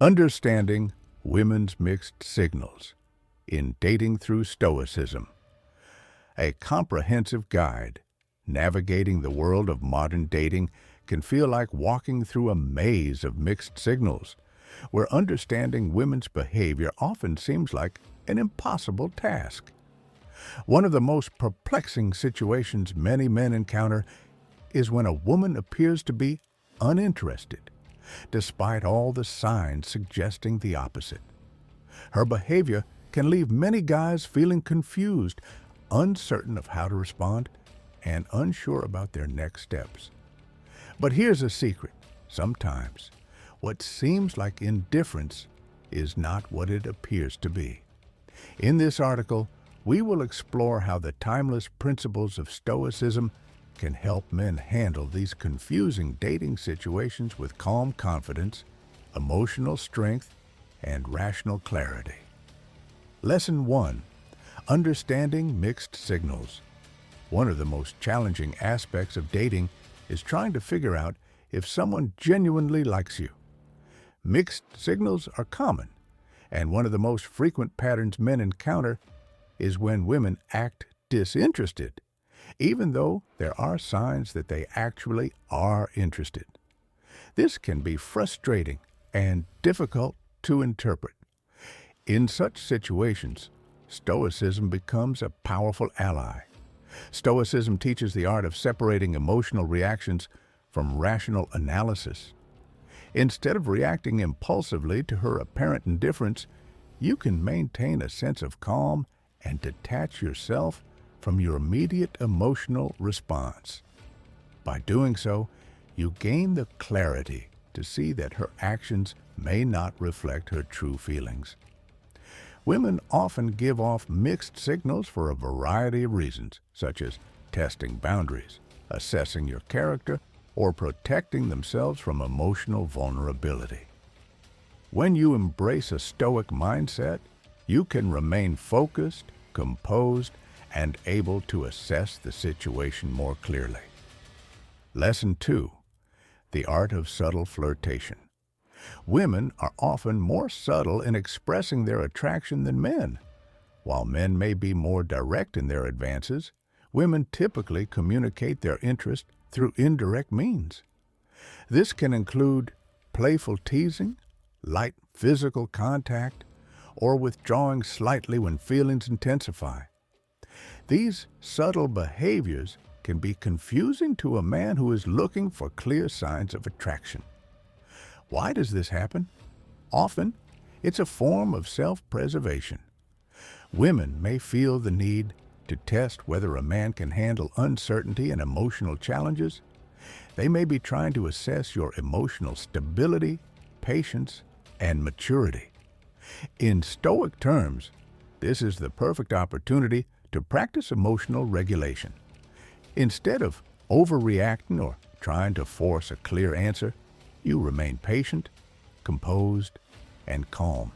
Understanding Women's Mixed Signals in Dating Through Stoicism, a comprehensive guide. Navigating the world of modern dating can feel like walking through a maze of mixed signals, where understanding women's behavior often seems like an impossible task. One of the most perplexing situations many men encounter is when a woman appears to be uninterested, despite all the signs suggesting the opposite. Her behavior can leave many guys feeling confused, uncertain of how to respond, and unsure about their next steps. But here's a secret. Sometimes, what seems like indifference is not what it appears to be. In this article, we will explore how the timeless principles of Stoicism can help men handle these confusing dating situations with calm confidence, emotional strength, and rational clarity. Lesson 1. Understanding Mixed Signals. One of the most challenging aspects of dating is trying to figure out if someone genuinely likes you. Mixed signals are common, and one of the most frequent patterns men encounter is when women act disinterested, even though there are signs that they actually are interested. This can be frustrating and difficult to interpret. In such situations, Stoicism becomes a powerful ally. Stoicism teaches the art of separating emotional reactions from rational analysis. Instead of reacting impulsively to her apparent indifference, you can maintain a sense of calm and detach yourself from your immediate emotional response. By doing so, you gain the clarity to see that her actions may not reflect her true feelings. Women often give off mixed signals for a variety of reasons, such as testing boundaries, assessing your character, or protecting themselves from emotional vulnerability. When you embrace a stoic mindset, you can remain focused, composed, and able to assess the situation more clearly. Lesson 2. The Art of Subtle Flirtation. Women are often more subtle in expressing their attraction than men. While men may be more direct in their advances, women typically communicate their interest through indirect means. This can include playful teasing, light physical contact, or withdrawing slightly when feelings intensify. These subtle behaviors can be confusing to a man who is looking for clear signs of attraction. Why does this happen? Often, it's a form of self-preservation. Women may feel the need to test whether a man can handle uncertainty and emotional challenges. They may be trying to assess your emotional stability, patience, and maturity. In Stoic terms, this is the perfect opportunity to practice emotional regulation. Instead of overreacting or trying to force a clear answer, you remain patient, composed, and calm.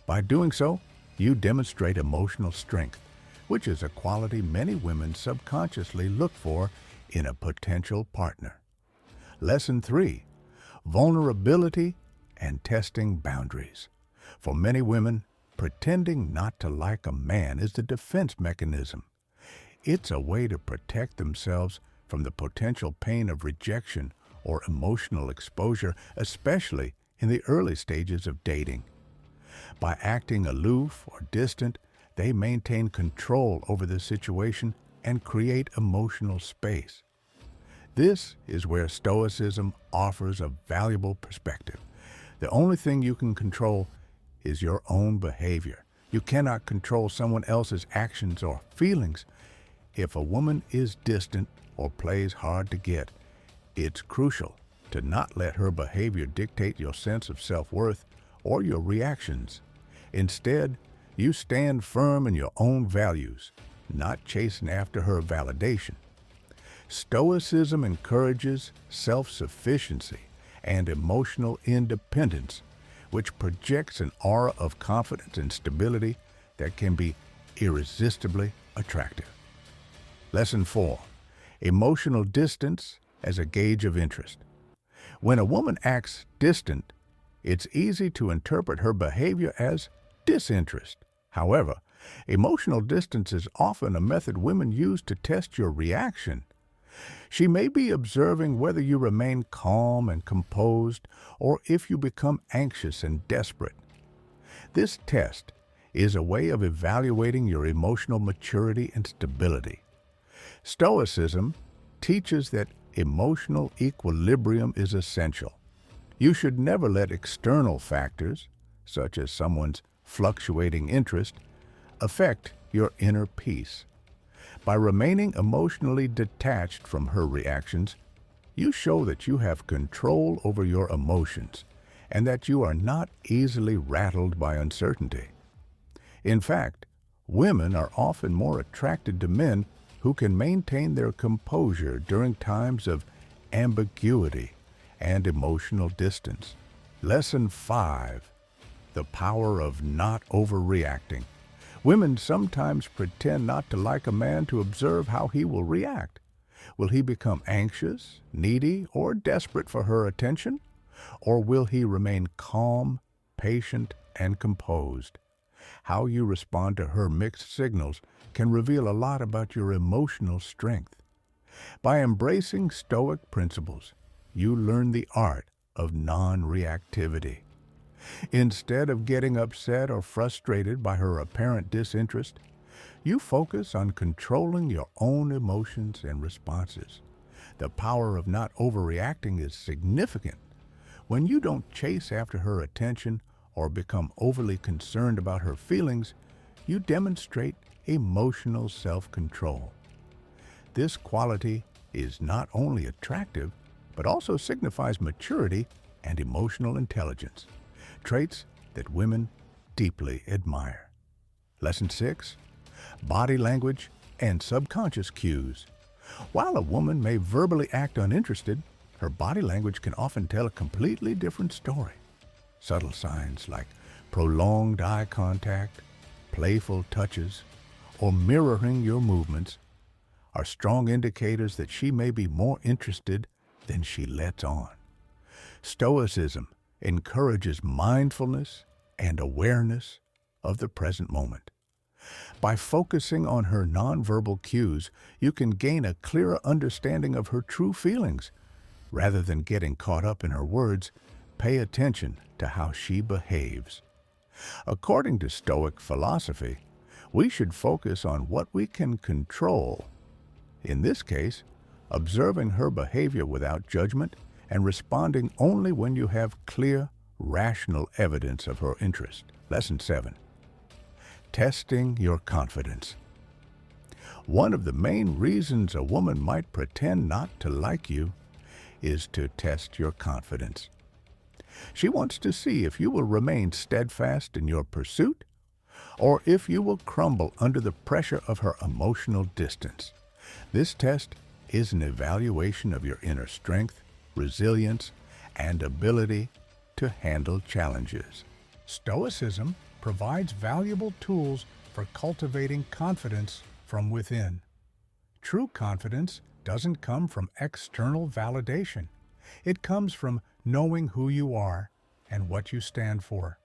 By doing so, you demonstrate emotional strength, which is a quality many women subconsciously look for in a potential partner. Lesson 3. Vulnerability and testing boundaries. For many women, pretending not to like a man is a defense mechanism. It's a way to protect themselves from the potential pain of rejection or emotional exposure, especially in the early stages of dating. By acting aloof or distant, they maintain control over the situation and create emotional space. This is where Stoicism offers a valuable perspective. The only thing you can control is your own behavior. You cannot control someone else's actions or feelings. If a woman is distant or plays hard to get, it's crucial to not let her behavior dictate your sense of self-worth or your reactions. Instead, you stand firm in your own values, not chasing after her validation. Stoicism encourages self-sufficiency and emotional independence, which projects an aura of confidence and stability that can be irresistibly attractive. Lesson 4. Emotional distance as a gauge of interest. When a woman acts distant, It's easy to interpret her behavior as disinterest. However, emotional distance is often a method women use to test your reaction. She may be observing whether you remain calm and composed or if you become anxious and desperate. This test is a way of evaluating your emotional maturity and stability. Stoicism teaches that emotional equilibrium is essential. You should never let external factors, such as someone's fluctuating interest, affect your inner peace. By remaining emotionally detached from her reactions, you show that you have control over your emotions and that you are not easily rattled by uncertainty. In fact, women are often more attracted to men who can maintain their composure during times of ambiguity and emotional distance. Lesson 5. The power of not overreacting. Women sometimes pretend not to like a man to observe how he will react. Will he become anxious, needy, or desperate for her attention? Or will he remain calm, patient, and composed? How you respond to her mixed signals can reveal a lot about your emotional strength. By embracing Stoic principles, you learn the art of non-reactivity. Instead of getting upset or frustrated by her apparent disinterest, you focus on controlling your own emotions and responses. The power of not overreacting is significant. When you don't chase after her attention or become overly concerned about her feelings, you demonstrate emotional self-control. This quality is not only attractive, but also signifies maturity and emotional intelligence, traits that women deeply admire. Lesson 6. Body language and subconscious cues. While a woman may verbally act uninterested, her body language can often tell a completely different story. Subtle signs like prolonged eye contact, playful touches, or mirroring your movements are strong indicators that she may be more interested than she lets on. Stoicism encourages mindfulness and awareness of the present moment. By focusing on her nonverbal cues, you can gain a clearer understanding of her true feelings. Rather than getting caught up in her words, pay attention to how she behaves. According to Stoic philosophy, we should focus on what we can control. In this case, observing her behavior without judgment and responding only when you have clear, rational evidence of her interest. Lesson 7. Testing your confidence. One of the main reasons a woman might pretend not to like you is to test your confidence. She wants to see if you will remain steadfast in your pursuit or if you will crumble under the pressure of her emotional distance. This test is an evaluation of your inner strength, resilience, and ability to handle challenges. Stoicism provides valuable tools for cultivating confidence from within. True confidence doesn't come from external validation. It comes from knowing who you are and what you stand for.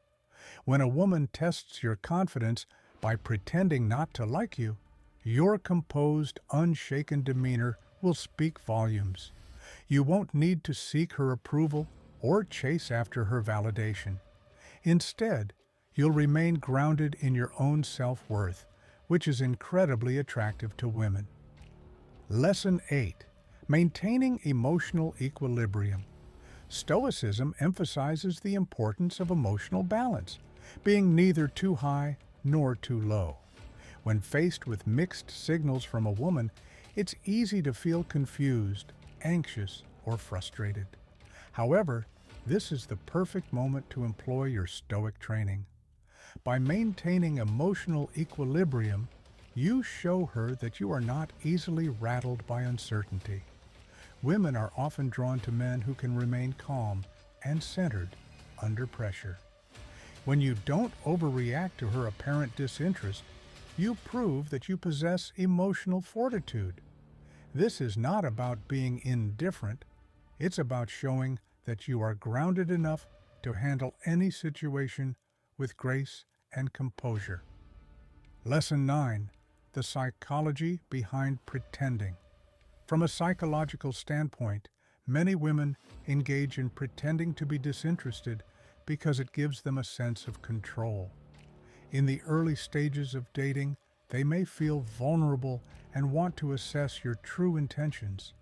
When a woman tests your confidence by pretending not to like you, your composed, unshaken demeanor will speak volumes. You won't need to seek her approval or chase after her validation. Instead, you'll remain grounded in your own self-worth, which is incredibly attractive to women. Lesson 8. Maintaining emotional equilibrium. Stoicism emphasizes the importance of emotional balance, being neither too high nor too low. When faced with mixed signals from a woman, it's easy to feel confused, anxious, or frustrated. However, this is the perfect moment to employ your Stoic training. By maintaining emotional equilibrium, you show her that you are not easily rattled by uncertainty. Women are often drawn to men who can remain calm and centered under pressure. When you don't overreact to her apparent disinterest, you prove that you possess emotional fortitude. This is not about being indifferent. It's about showing that you are grounded enough to handle any situation with grace and composure. Lesson 9. The psychology behind pretending. From a psychological standpoint, many women engage in pretending to be disinterested because it gives them a sense of control. In the early stages of dating, they may feel vulnerable and want to assess your true intentions.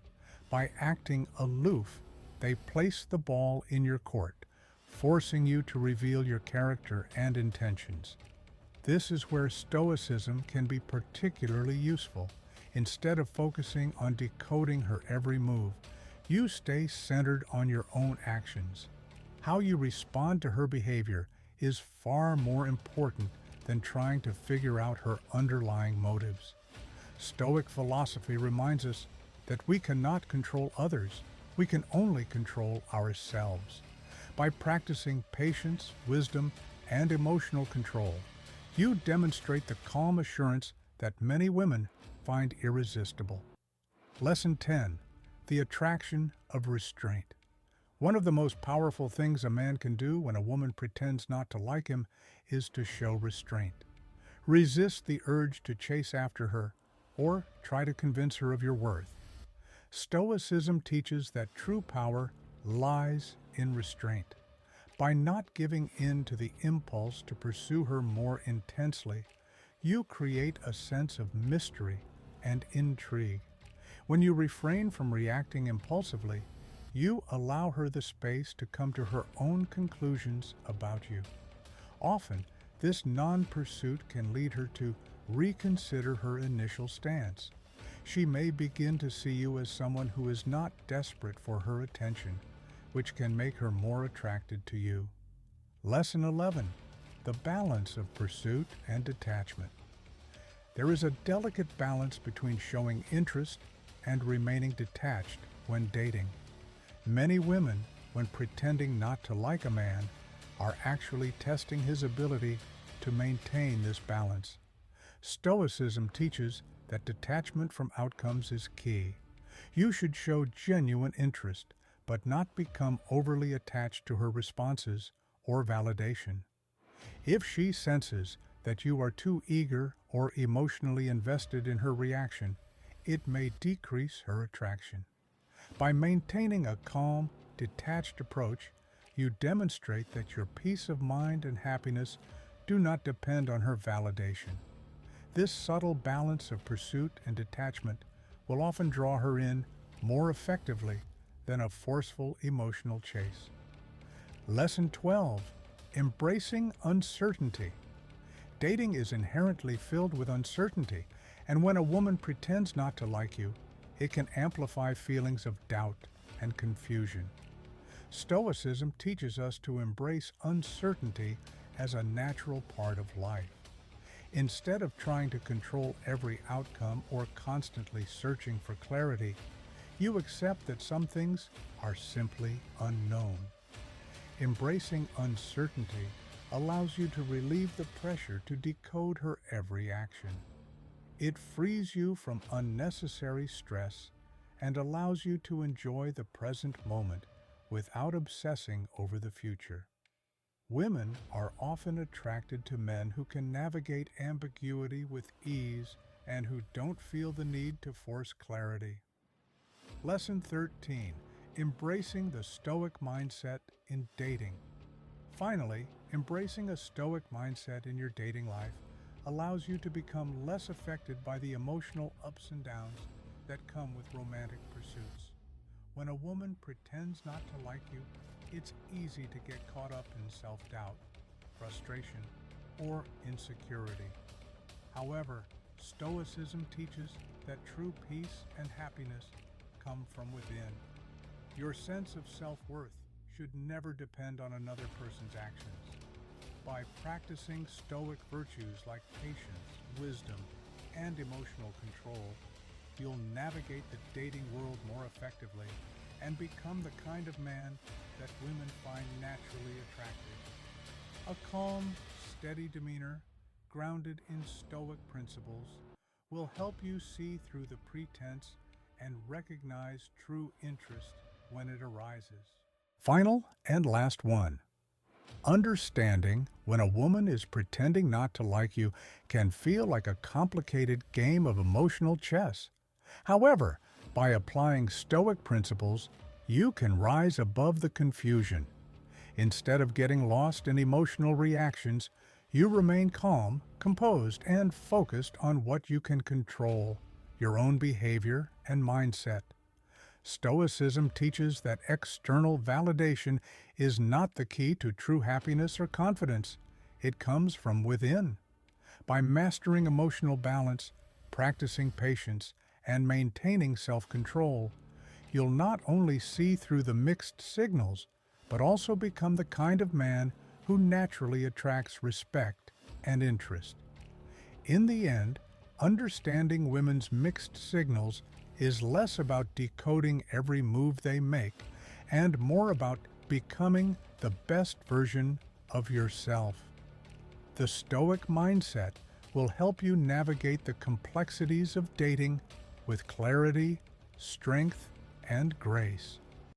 By acting aloof, they place the ball in your court, forcing you to reveal your character and intentions. This is where Stoicism can be particularly useful. Instead of focusing on decoding her every move, you stay centered on your own actions. How you respond to her behavior is far more important than trying to figure out her underlying motives. Stoic philosophy reminds us that we cannot control others, we can only control ourselves. By practicing patience, wisdom, and emotional control, you demonstrate the calm assurance that many women find irresistible. Lesson 10. The attraction of restraint. One of the most powerful things a man can do when a woman pretends not to like him is to show restraint. Resist the urge to chase after her or try to convince her of your worth. Stoicism teaches that true power lies in restraint. By not giving in to the impulse to pursue her more intensely, you create a sense of mystery and intrigue. When you refrain from reacting impulsively, you allow her the space to come to her own conclusions about you. Often, this non-pursuit can lead her to reconsider her initial stance. She may begin to see you as someone who is not desperate for her attention, which can make her more attracted to you. Lesson 11. The balance of pursuit and detachment. There is a delicate balance between showing interest and remaining detached when dating. Many women, when pretending not to like a man, are actually testing his ability to maintain this balance. Stoicism teaches that detachment from outcomes is key. You should show genuine interest, but not become overly attached to her responses or validation. If she senses that you are too eager or emotionally invested in her reaction, it may decrease her attraction. By maintaining a calm, detached approach, you demonstrate that your peace of mind and happiness do not depend on her validation. This subtle balance of pursuit and detachment will often draw her in more effectively than a forceful emotional chase. Lesson 12. Embracing uncertainty. Dating is inherently filled with uncertainty, and when a woman pretends not to like you, it can amplify feelings of doubt and confusion. Stoicism teaches us to embrace uncertainty as a natural part of life. Instead of trying to control every outcome or constantly searching for clarity, you accept that some things are simply unknown. Embracing uncertainty allows you to relieve the pressure to decode her every action. It frees you from unnecessary stress and allows you to enjoy the present moment without obsessing over the future. Women are often attracted to men who can navigate ambiguity with ease and who don't feel the need to force clarity. Lesson 13. Embracing the Stoic mindset in dating. Finally, embracing a Stoic mindset in your dating life allows you to become less affected by the emotional ups and downs that come with romantic pursuits. When a woman pretends not to like you, it's easy to get caught up in self-doubt, frustration, or insecurity. However, Stoicism teaches that true peace and happiness come from within. Your sense of self-worth should never depend on another person's actions. By practicing Stoic virtues like patience, wisdom, and emotional control, you'll navigate the dating world more effectively and become the kind of man that women find naturally attractive. A calm, steady demeanor, grounded in Stoic principles, will help you see through the pretense and recognize true interest when it arises. Final and last one. Understanding when a woman is pretending not to like you can feel like a complicated game of emotional chess. However, by applying Stoic principles, you can rise above the confusion. Instead of getting lost in emotional reactions, you remain calm, composed, and focused on what you can control, your own behavior and mindset. Stoicism teaches that external validation is not the key to true happiness or confidence. It comes from within. By mastering emotional balance, practicing patience, and maintaining self-control, you'll not only see through the mixed signals, but also become the kind of man who naturally attracts respect and interest. In the end, understanding women's mixed signals is less about decoding every move they make and more about becoming the best version of yourself. The Stoic mindset will help you navigate the complexities of dating with clarity, strength, and grace.